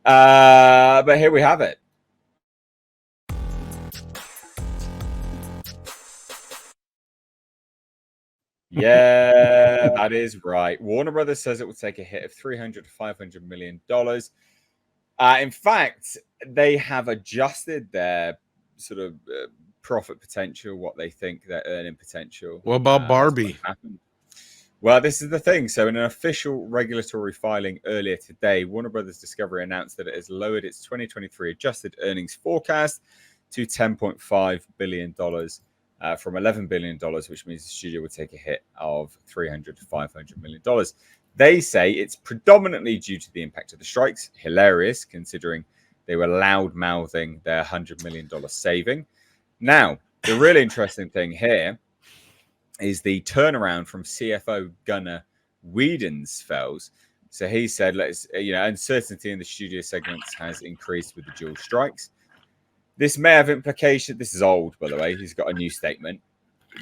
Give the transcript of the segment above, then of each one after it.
But here we have it. Yeah, that is right. Warner Brothers says it will take a hit of $300 to $500 million. In fact, they have adjusted their sort of profit potential, what they think their earning potential. What about Barbie? Well, this is the thing. So in an official regulatory filing earlier today, Warner Brothers Discovery announced that it has lowered its 2023 adjusted earnings forecast to $10.5 billion from $11 billion, which means the studio would take a hit of $300 to $500 million. They say it's predominantly due to the impact of the strikes. Hilarious, considering they were loud-mouthing their $100 million saving. Now, the really interesting thing here is the turnaround from CFO Gunnar Wiedensfels. So he said, uncertainty in the studio segments has increased with the dual strikes. This may have implications. This is old, by the way. He's got a new statement.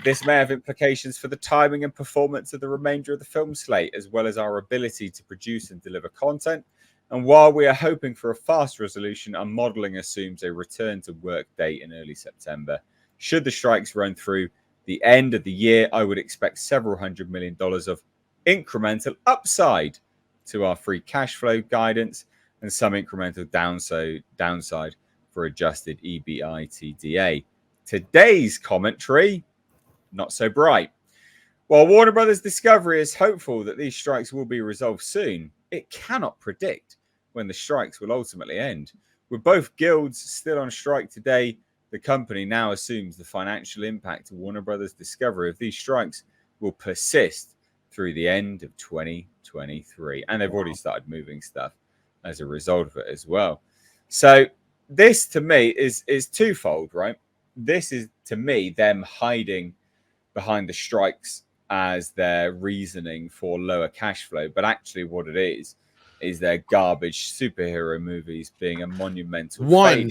This may have implications for the timing and performance of the remainder of the film slate, as well as our ability to produce and deliver content. And while we are hoping for a fast resolution, our modeling assumes a return to work date in early September. Should the strikes run through the end of the year, I would expect several $100 million of incremental upside to our free cash flow guidance and some incremental downside for adjusted EBITDA. Today's commentary, not so bright. While Warner Brothers Discovery is hopeful that these strikes will be resolved soon, it cannot predict when the strikes will ultimately end. With both guilds still on strike today, the company now assumes the financial impact to Warner Brothers Discovery of these strikes will persist through the end of 2023. And they've already started moving stuff as a result of it as well. So this, to me, is twofold, right? This is, to me, them hiding behind the strikes as their reasoning for lower cash flow. But actually what it is their garbage superhero movies being a monumental failure.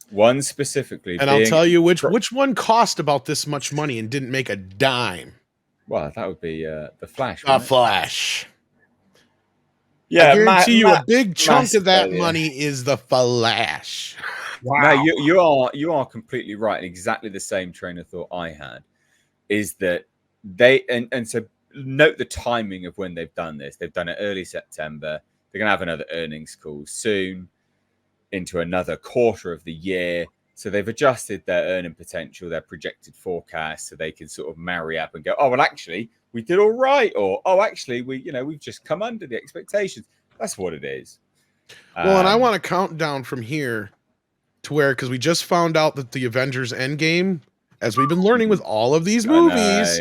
One specifically. And I'll tell you which one cost about this much money and didn't make a dime. Well, that would be The Flash. The Flash. Yeah, I guarantee you a big chunk of that money is The Flash. Wow. No, you are completely right. And exactly the same train of thought I had is that they and so note the timing of when they've done this. They've done it early September. They're going to have another earnings call soon into another quarter of the year. So they've adjusted their earning potential, their projected forecast, so they can sort of marry up and go, oh, well, actually, we did all right. Or, oh, actually, we've just come under the expectations. That's what it is. Well, and I want to count down from here to where, because we just found out that the Avengers Endgame, as we've been learning with all of these movies,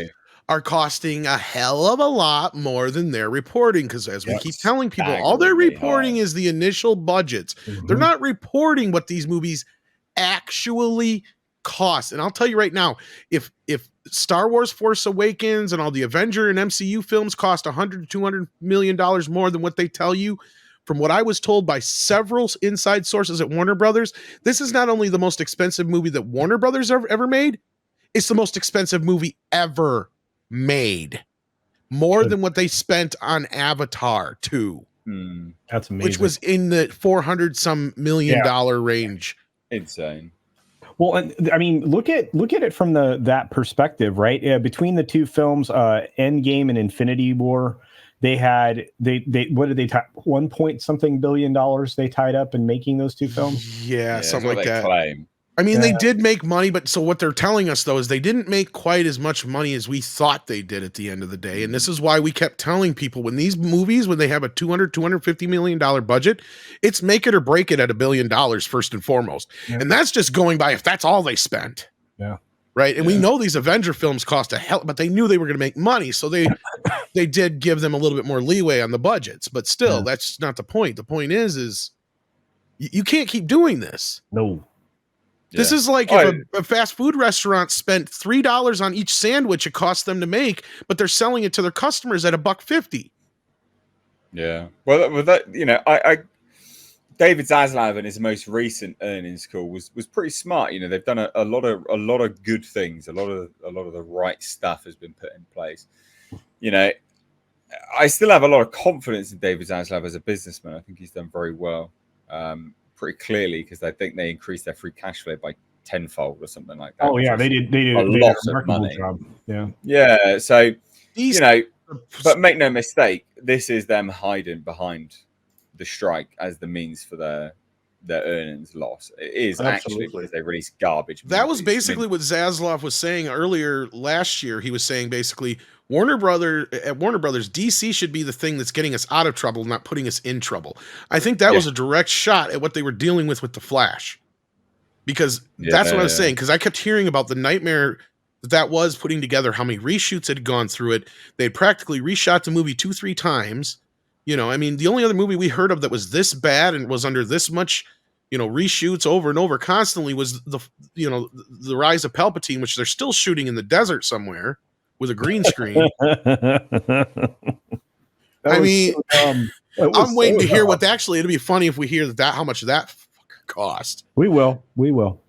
are costing a hell of a lot more than they're reporting. Because as we keep telling people, all they're reporting is the initial budgets. Mm-hmm. They're not reporting what these movies actually cost. And I'll tell you right now, if Star Wars Force Awakens and all the Avenger and MCU films cost $100 to $200 million more than what they tell you, from what I was told by several inside sources at Warner Brothers, this is not only the most expensive movie that Warner Brothers ever made, it's the most expensive movie ever made. More than what they spent on Avatar 2. That's amazing. Which was in the $400 million range. Insane. Well, I mean, look at it from that perspective, right? Between the two films, Endgame and Infinity War, they what did they tie $1 billion they tied up in making those two films? Yeah, something like that. Claim. I mean, they did make money, but so what they're telling us, though, is they didn't make quite as much money as we thought they did at the end of the day. And this is why we kept telling people, when these movies, when they have a $250 million budget, it's make it or break it at $1 billion first and foremost. Yeah. And that's just going by if that's all they spent. Yeah. Right. And we know these Avenger films cost a hell, but they knew they were going to make money. So they did give them a little bit more leeway on the budgets. But still, that's not the point. The point is you can't keep doing this. No. This is like if a fast food restaurant spent $3 on each sandwich it costs them to make, but they're selling it to their customers at $1.50. Yeah. Well, that David Zaslav in his most recent earnings call was pretty smart. They've done a lot of good things. A lot of the right stuff has been put in place. I still have a lot of confidence in David Zaslav as a businessman. I think he's done very well, pretty clearly, because I think they increased their free cash flow by tenfold or something like that. Oh yeah, they did a lot of money. Job. Yeah. So but make no mistake, this is them hiding behind the strike as the means for their earnings loss. It is actually because they release garbage movies. That was basically what Zaslav was saying earlier last year. He was saying basically at Warner Brothers, DC should be the thing that's getting us out of trouble, not putting us in trouble. I think that was a direct shot at what they were dealing with the Flash, because that's what I was saying. Because I kept hearing about the nightmare that was putting together, how many reshoots had gone through it. They had practically reshot the movie 2-3 times. I mean, the only other movie we heard of that was this bad and was under this much, reshoots over and over constantly was the Rise of Palpatine, which they're still shooting in the desert somewhere with a green screen. I'm waiting to hear what actually, it'd be funny if we hear that how much that cost. We will.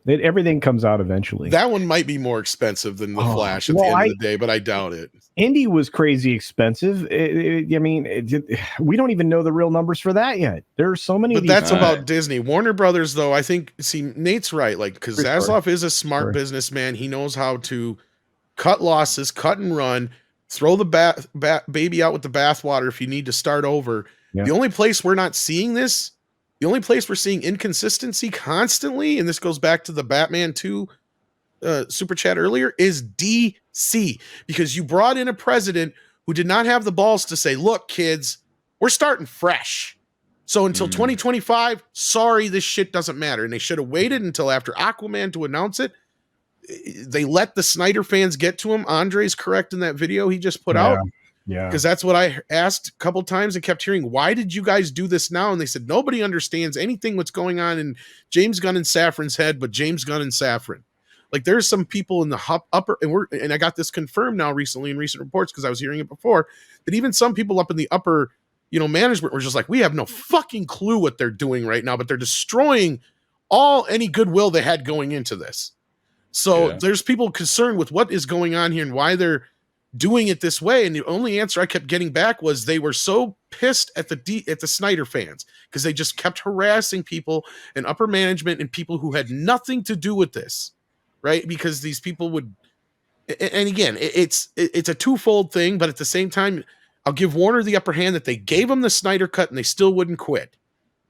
Everything comes out eventually. That one might be more expensive than the Flash at the end of the day, but I doubt it. Indy was crazy expensive. We don't even know the real numbers for that yet. There are so many. But that's about Disney. Warner Brothers, though, I think. See, Nate's right. Because Zaslav is a smart businessman. He knows how to cut losses, cut and run, throw the baby out with the bathwater if you need to start over. Yeah. The only place we're not seeing this. The only place we're seeing inconsistency constantly, and this goes back to the Batman 2 super chat earlier, is DC, because you brought in a president who did not have the balls to say, look, kids, we're starting fresh. So until 2025, sorry, this shit doesn't matter. And they should have waited until after Aquaman to announce it. They let the Snyder fans get to him. Andre's correct in that video he just put out. Yeah. Because that's what I asked a couple times and kept hearing, why did you guys do this now? And they said, nobody understands anything what's going on in James Gunn and Safran's head, but James Gunn and Safran. Like, there's some people in the upper, and I got this confirmed now recently in recent reports, because I was hearing it before, that even some people up in the upper, management were just like, we have no fucking clue what they're doing right now, but they're destroying any goodwill they had going into this. So there's people concerned with what is going on here and why they're doing it this way. And the only answer I kept getting back was they were so pissed at the Snyder fans, because they just kept harassing people and upper management and people who had nothing to do with this, right? Because these people would, and again, it's a twofold thing, but at the same time, I'll give Warner the upper hand that they gave them the Snyder cut and they still wouldn't quit.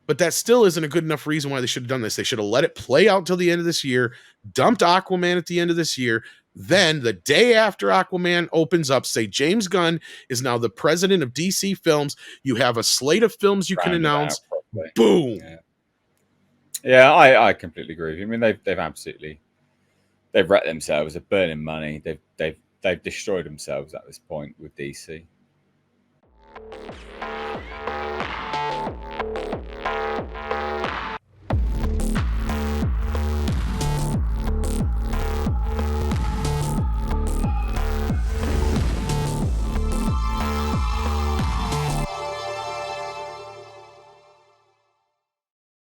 But that still isn't a good enough reason why they should have done this. They should have let it play out till the end of this year, dumped Aquaman at the end of this year. Then the day after Aquaman opens up, say James Gunn is now the president of DC Films. You have a slate of films you can announce. Boom. Yeah, I completely agree with you. I mean, they've wrecked themselves. They're burning money. They've destroyed themselves at this point with DC.